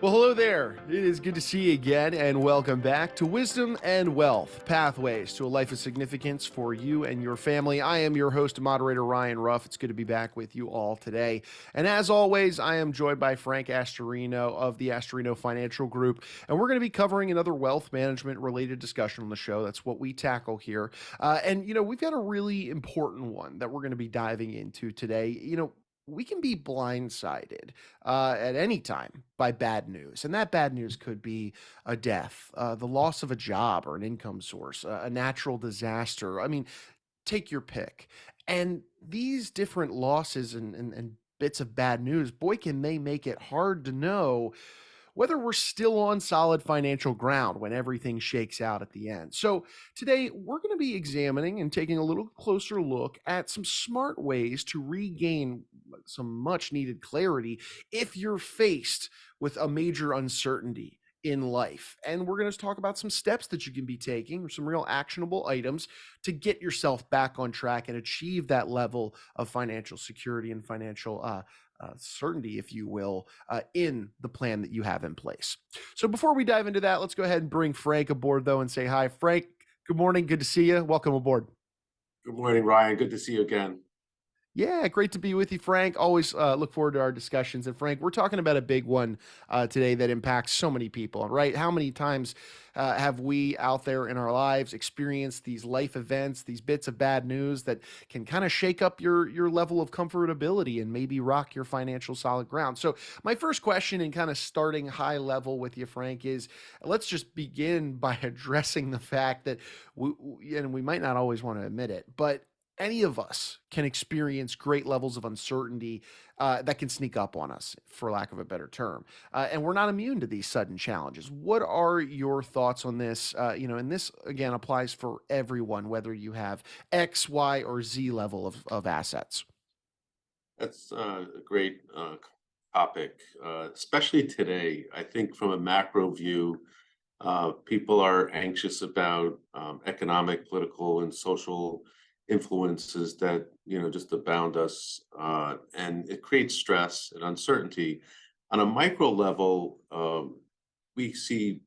Well, hello there. It is good to see you again, and welcome back to Wisdom and Wealth Pathways to a Life of Significance for you and your family. I am your host and moderator, Ryan Ruff. It's good to be back with you all today. And as always, I am joined by Frank Astorino of the Astorino Financial Group, and we're going to be covering another wealth management related discussion on the show. That's what we tackle here. We've got a really important one that we're going to be diving into today. We can be blindsided at any time by bad news. And that bad news could be a death, the loss of a job or an income source, a natural disaster. I mean, take your pick. And these different losses and bits of bad news, boy, can they make it hard to know whether we're still on solid financial ground when everything shakes out at the end. So, today we're going to be examining and taking a little closer look at some smart ways to regain some much needed clarity if you're faced with a major uncertainty in life. And we're going to talk about some steps that you can be taking, some real actionable items to get yourself back on track and achieve that level of financial security and financial certainty, if you will, in the plan that you have in place. So before we dive into that, let's go ahead and bring Frank aboard, though, and say hi. Frank, good morning. Good to see you. Welcome aboard. Good morning, Ryan. Good to see you again. Yeah, great to be with you, Frank. Always look forward to our discussions. And Frank, we're talking about a big one today that impacts so many people, right? How many times have we out there in our lives experienced these life events, these bits of bad news that can kind of shake up your level of comfortability and maybe rock your financial solid ground? So, my first question, and kind of starting high level with you, Frank, is let's just begin by addressing the fact that and we might not always want to admit it, but any of us can experience great levels of uncertainty that can sneak up on us, for lack of a better term. And we're not immune to these sudden challenges. What are your thoughts on this? And this, again, applies for everyone, whether you have X, Y, or Z level of assets. That's a great topic, especially today. I think from a macro view, people are anxious about economic, political, and social influences that just abound us, and it creates stress and uncertainty. On a micro level, we see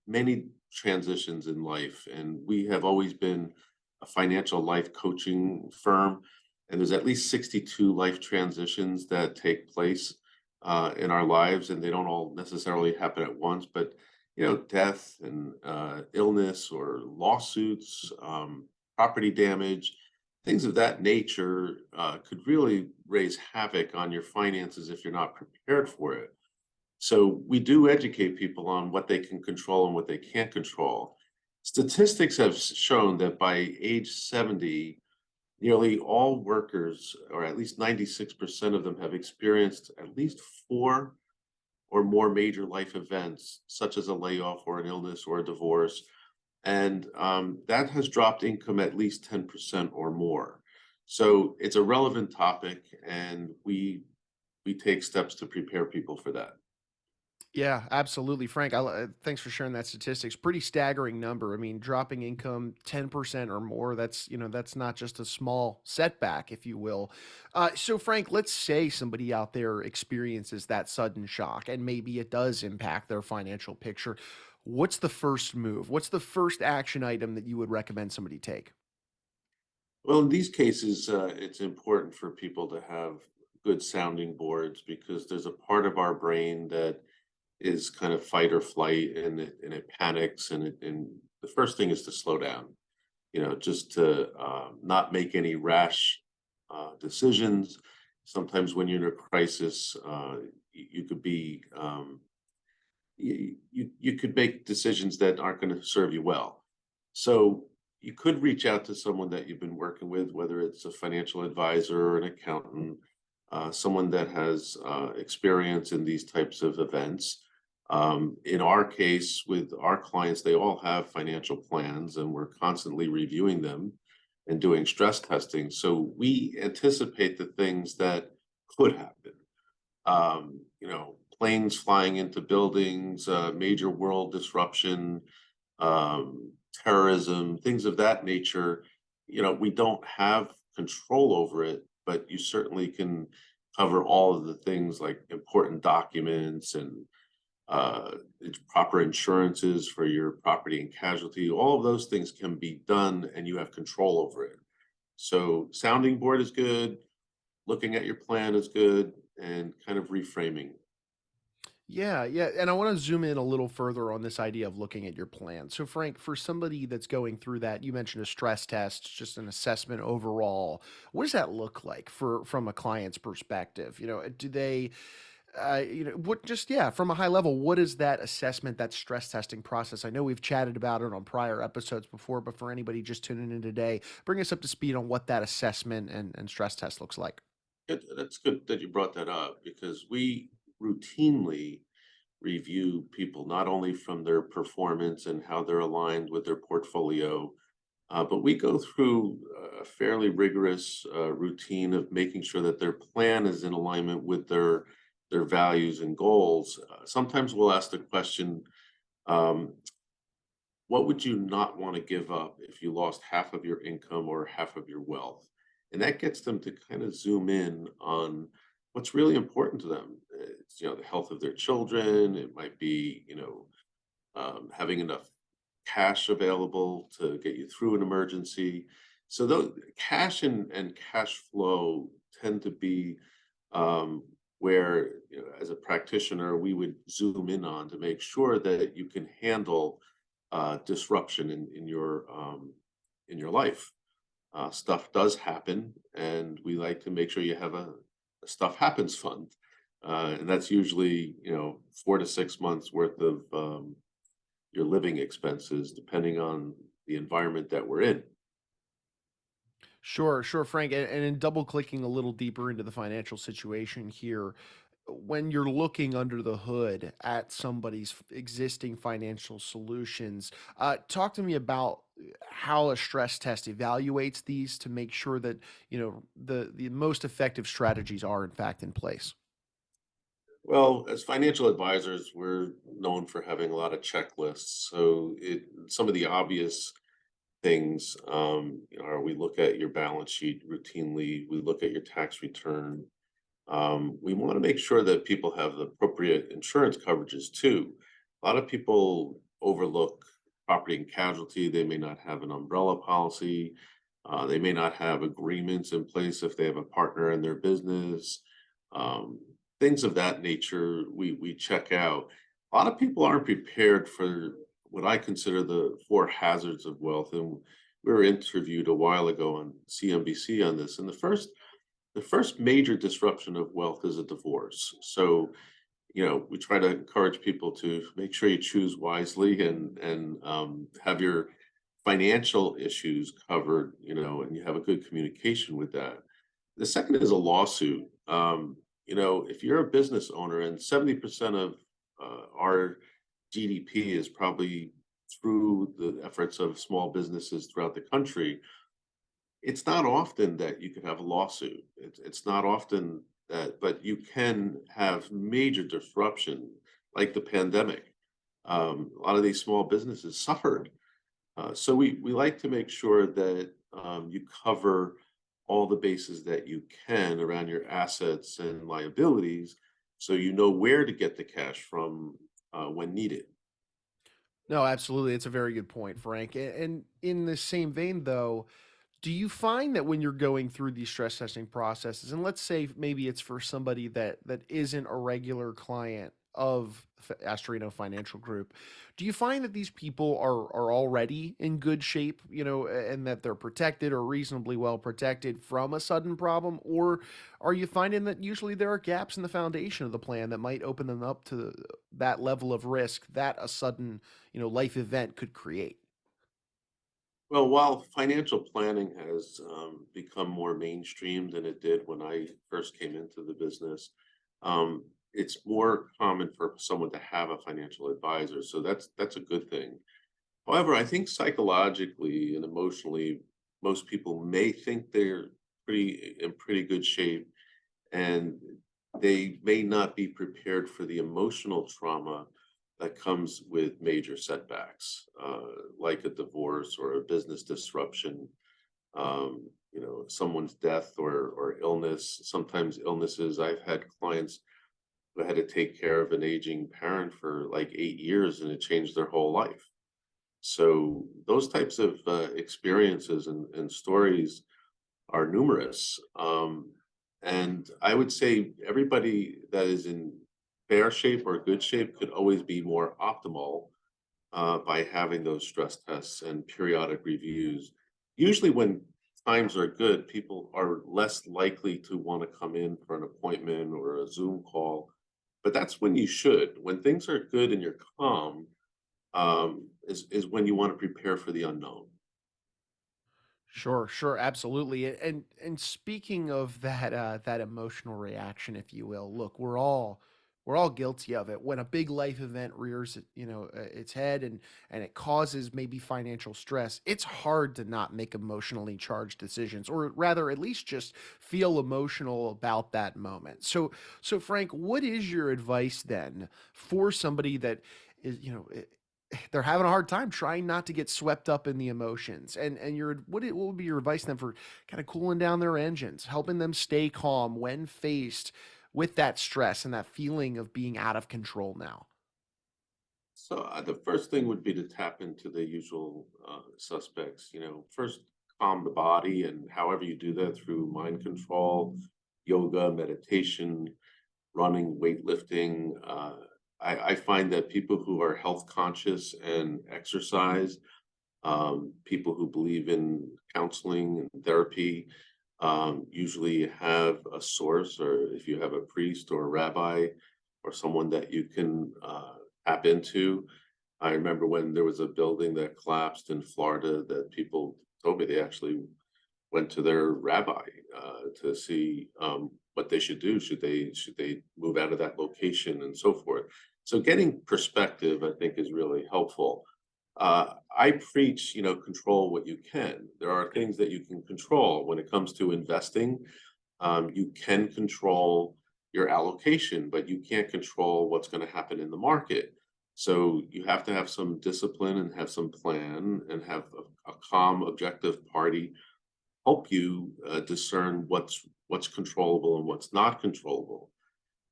many transitions in life, and we have always been a financial life coaching firm. And there's at least 62 life transitions that take place in our lives, and they don't all necessarily happen at once. But death and illness or lawsuits, property damage, things of that nature could really raise havoc on your finances if you're not prepared for it. So we do educate people on what they can control and what they can't control. Statistics have shown that by age 70, nearly all workers, or at least 96% of them, have experienced at least four or more major life events, such as a layoff or an illness or a divorce. And that has dropped income at least 10% or more. So it's a relevant topic, and we take steps to prepare people for that. Yeah, absolutely, Frank. Thanks for sharing that statistics. Pretty staggering number. I mean, dropping income 10% or more. That's not just a small setback, if you will. So, Frank, let's say somebody out there experiences that sudden shock, and maybe it does impact their financial picture. What's the first move? What's the first action item that you would recommend somebody take? Well, in these cases, it's important for people to have good sounding boards, because there's a part of our brain that is kind of fight or flight, and it panics, and the first thing is to slow down, just to not make any rash decisions. Sometimes when you're in a crisis, you could be you could make decisions that aren't going to serve you well. So you could reach out to someone that you've been working with, whether it's a financial advisor or an accountant, someone that has experience in these types of events. In our case, with our clients, they all have financial plans, and we're constantly reviewing them and doing stress testing. So we anticipate the things that could happen. Planes flying into buildings, major world disruption, terrorism, things of that nature. We don't have control over it, but you certainly can cover all of the things like important documents and proper insurances for your property and casualty. All of those things can be done and you have control over it. So sounding board is good, looking at your plan is good, and kind of reframing. Yeah, yeah. And I want to zoom in a little further on this idea of looking at your plan. So, Frank, for somebody that's going through that, you mentioned a stress test, just an assessment overall. What does that look like for from a client's perspective? Do they, what just, yeah, from a high level, what is that assessment, that stress testing process? I know we've chatted about it on prior episodes before, but for anybody just tuning in today, bring us up to speed on what that assessment and stress test looks like. That's good that you brought that up because we routinely review people not only from their performance and how they're aligned with their portfolio, but we go through a fairly rigorous routine of making sure that their plan is in alignment with their values and goals. Sometimes we'll ask the question, um, what would you not want to give up if you lost half of your income or half of your wealth? And that gets them to kind of zoom in on what's really important to them. It's, the health of their children. It might be, having enough cash available to get you through an emergency. So those cash and cash flow tend to be um, where, as a practitioner, we would zoom in on to make sure that you can handle disruption in your life. Stuff does happen, and we like to make sure you have a stuff happens fund, and that's usually 4 to 6 months worth of your living expenses, depending on the environment that we're in. Sure, sure, Frank. And in double clicking a little deeper into the financial situation here, when you're looking under the hood at somebody's existing financial solutions, talk to me about how a stress test evaluates these to make sure that the most effective strategies are in fact in place. Well, as financial advisors, we're known for having a lot of checklists. So some of the obvious things are we look at your balance sheet routinely, we look at your tax return. We want to make sure that people have the appropriate insurance coverages too. A lot of people overlook property and casualty. They may not have an umbrella policy. They may not have agreements in place if they have a partner in their business. Um, Things of that nature we check out. A lot of people aren't prepared for what I consider the four hazards of wealth. And we were interviewed a while ago on CNBC on this. And the first major disruption of wealth is a divorce. So, we try to encourage people to make sure you choose wisely and have your financial issues covered, and you have a good communication with that. The second is a lawsuit. If you're a business owner and 70% of our GDP is probably through the efforts of small businesses throughout the country, it's not often that you could have a lawsuit. It's not often that, but you can have major disruption like the pandemic. A lot of these small businesses suffered. So we like to make sure that you cover all the bases that you can around your assets and liabilities so you know where to get the cash from when needed. No, absolutely. It's a very good point, Frank. And in the same vein, though, do you find that when you're going through these stress testing processes, and let's say maybe it's for somebody that isn't a regular client of Astorino Financial Group, do you find that these people are already in good shape, and that they're protected or reasonably well protected from a sudden problem, or are you finding that usually there are gaps in the foundation of the plan that might open them up to that level of risk that a sudden, life event could create? Well, while financial planning has become more mainstream than it did when I first came into the business, it's more common for someone to have a financial advisor. So that's a good thing. However, I think psychologically and emotionally, most people may think they're pretty good shape, and they may not be prepared for the emotional trauma that comes with major setbacks, like a divorce or a business disruption, someone's death or illness. Sometimes illnesses. I've had clients who had to take care of an aging parent for like 8 years, and it changed their whole life. So those types of experiences and stories are numerous. And I would say everybody that is in fair shape or good shape could always be more optimal by having those stress tests and periodic reviews. Usually, when times are good, people are less likely to want to come in for an appointment or a Zoom call. But that's when you should. When things are good and you're calm, is when you want to prepare for the unknown. Sure, sure, absolutely. And speaking of that that emotional reaction, if you will, look, we're all guilty of it when a big life event rears, its head and it causes maybe financial stress. It's hard to not make emotionally charged decisions, or rather, at least just feel emotional about that moment. So Frank, what is your advice then for somebody that is, they're having a hard time trying not to get swept up in the emotions. And what would be your advice then for kind of cooling down their engines, helping them stay calm when faced with that stress and that feeling of being out of control now? So the first thing would be to tap into the usual suspects. First calm the body, and however you do that through mind control, yoga, meditation, running, weightlifting. I find that people who are health conscious and exercise, people who believe in counseling and therapy, usually have a source, or if you have a priest or a rabbi or someone that you can tap into. I remember when there was a building that collapsed in Florida that people told me they actually went to their rabbi to see what they should do. Should they move out of that location and so forth? So getting perspective, I think, is really helpful. I preach, control what you can. There are things that you can control when it comes to investing. You can control your allocation, but you can't control what's going to happen in the market. So you have to have some discipline and have some plan and have a calm, objective party help you discern what's controllable and what's not controllable.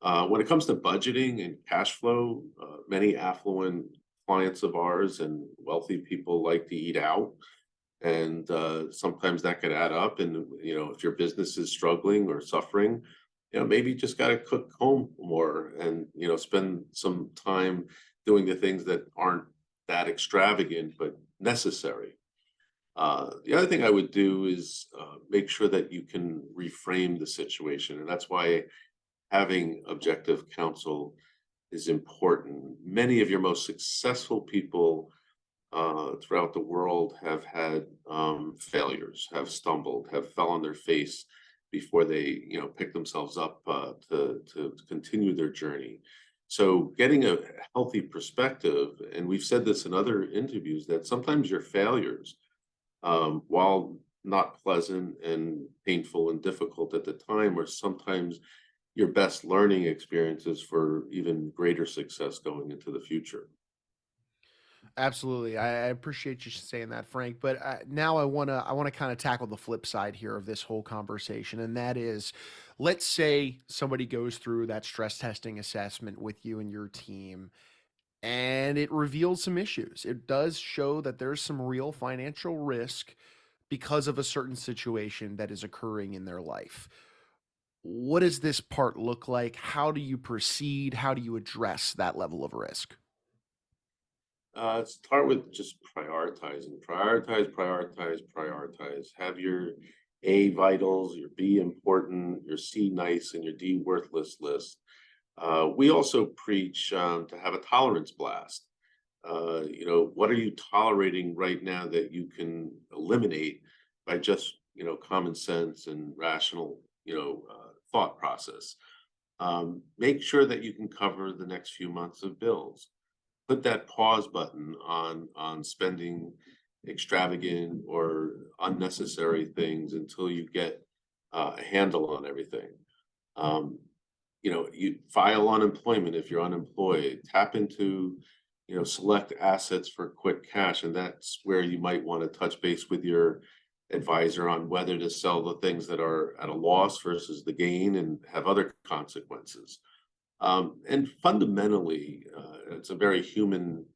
When it comes to budgeting and cash flow, many affluent clients of ours and wealthy people like to eat out, and sometimes that could add up. And if your business is struggling or suffering, maybe you just got to cook home more and spend some time doing the things that aren't that extravagant but necessary. The other thing I would do is make sure that you can reframe the situation. And that's why having objective counsel is important. Many of your most successful people throughout the world have had failures, have stumbled, have fell on their face before they, pick themselves up to continue their journey. So getting a healthy perspective, and we've said this in other interviews, that sometimes your failures, while not pleasant and painful and difficult at the time, are sometimes your best learning experiences for even greater success going into the future. Absolutely. I appreciate you saying that, Frank. But now I want to kind of tackle the flip side here of this whole conversation, and that is, let's say somebody goes through that stress testing assessment with you and your team, and it reveals some issues. It does show that there's some real financial risk because of a certain situation that is occurring in their life. What does this part look like? How do you proceed? How do you address that level of risk? Start with just prioritizing. Prioritize, prioritize, prioritize. Have your A vitals, your B important, your C nice, and your D worthless list. We also preach to have a tolerance blast. What are you tolerating right now that you can eliminate by just, common sense and rational, thought process? Make sure that you can cover the next few months of bills. Put that pause button on spending extravagant or unnecessary things until you get a handle on everything. Um, you file unemployment if you're unemployed. Tap into, select assets for quick cash, and that's where you might want to touch base with your advisor on whether to sell the things that are at a loss versus the gain and have other consequences. And fundamentally, it's a very human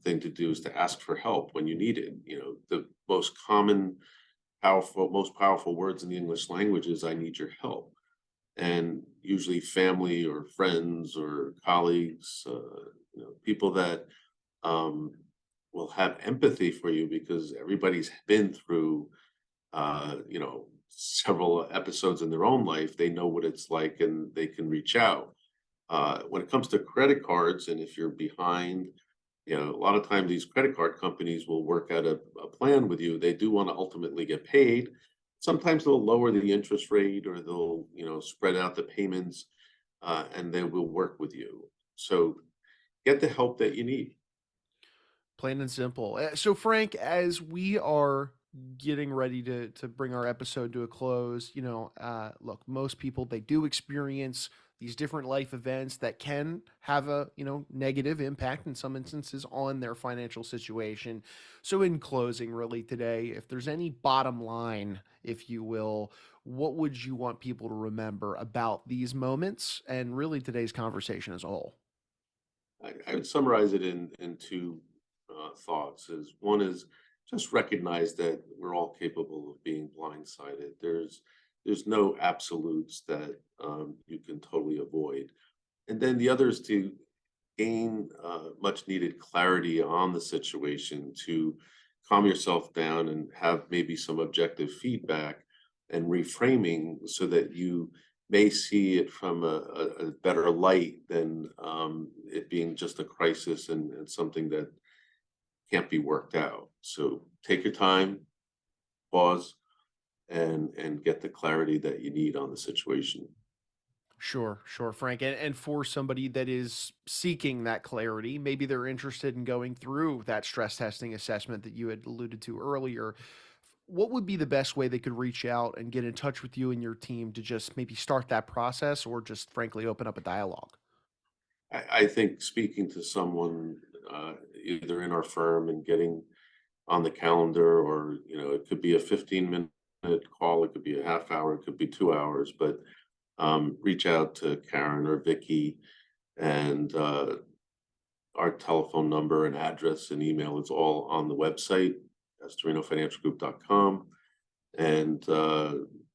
thing to do is to ask for help when you need it. You know, the most powerful words in the English language is "I need your help," and usually family or friends or colleagues, people that um, will have empathy for you because everybody's been through, several episodes in their own life. They know what it's like, and they can reach out. When it comes to credit cards, and if you're behind, a lot of times these credit card companies will work out a plan with you. They do want to ultimately get paid. Sometimes they'll lower the interest rate, or they'll, spread out the payments, and they will work with you. So get the help that you need. Plain and simple. So, Frank, as we are getting ready to bring our episode to a close, look, most people they do experience these different life events that can have a negative impact in some instances on their financial situation. So, in closing, really today, if there's any bottom line, if you will, what would you want people to remember about these moments and really today's conversation as a whole? I would summarize it in two thoughts. Is one is just recognize that we're all capable of being blindsided. There's no absolutes that you can totally avoid. And then the other is to gain much needed clarity on the situation, to calm yourself down and have maybe some objective feedback and reframing so that you may see it from a better light than it being just a crisis and something that can't be worked out. So take your time, pause, and get the clarity that you need on the situation. Sure, sure, Frank. And for somebody that is seeking that clarity, maybe they're interested in going through that stress testing assessment that you had alluded to earlier. What would be the best way they could reach out and get in touch with you and your team to just maybe start that process or just frankly open up a dialogue? I think speaking to someone either in our firm and getting on the calendar, or it could be a 15-minute call, it could be a half hour, it could be 2 hours, but reach out to Karen or Vicky, and our telephone number and address and email is all on the website, AstorinoFinancialGroup.com. And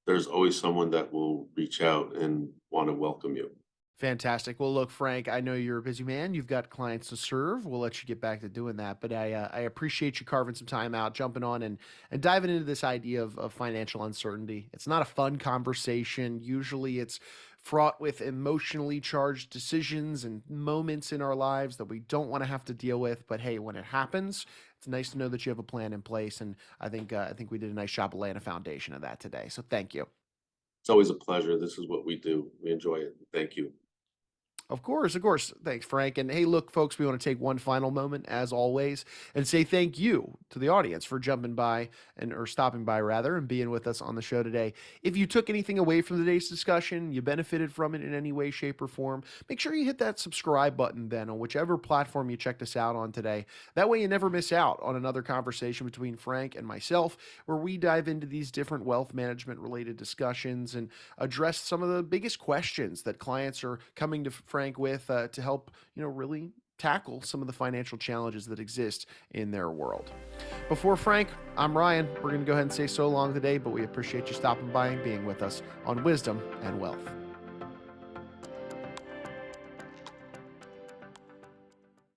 there's always someone that will reach out and want to welcome you. Fantastic. Well, look, Frank, I know you're a busy man. You've got clients to serve. We'll let you get back to doing that. But I appreciate you carving some time out, jumping on and diving into this idea of financial uncertainty. It's not a fun conversation. Usually it's fraught with emotionally charged decisions and moments in our lives that we don't want to have to deal with. But hey, when it happens, it's nice to know that you have a plan in place. And I think we did a nice job of laying a foundation of that today. So thank you. It's always a pleasure. This is what we do. We enjoy it. Thank you. Of course, of course. Thanks, Frank. And hey, look, folks, we want to take one final moment, as always, and say thank you to the audience for jumping by and or stopping by rather and being with us on the show today. If you took anything away from today's discussion, you benefited from it in any way, shape, or form, make sure you hit that subscribe button then on whichever platform you checked us out on today. That way you never miss out on another conversation between Frank and myself, where we dive into these different wealth management related discussions and address some of the biggest questions that clients are coming to Frank with to help, really tackle some of the financial challenges that exist in their world. Before Frank, I'm Ryan. We're going to go ahead and say so long today, but we appreciate you stopping by and being with us on Wisdom and Wealth.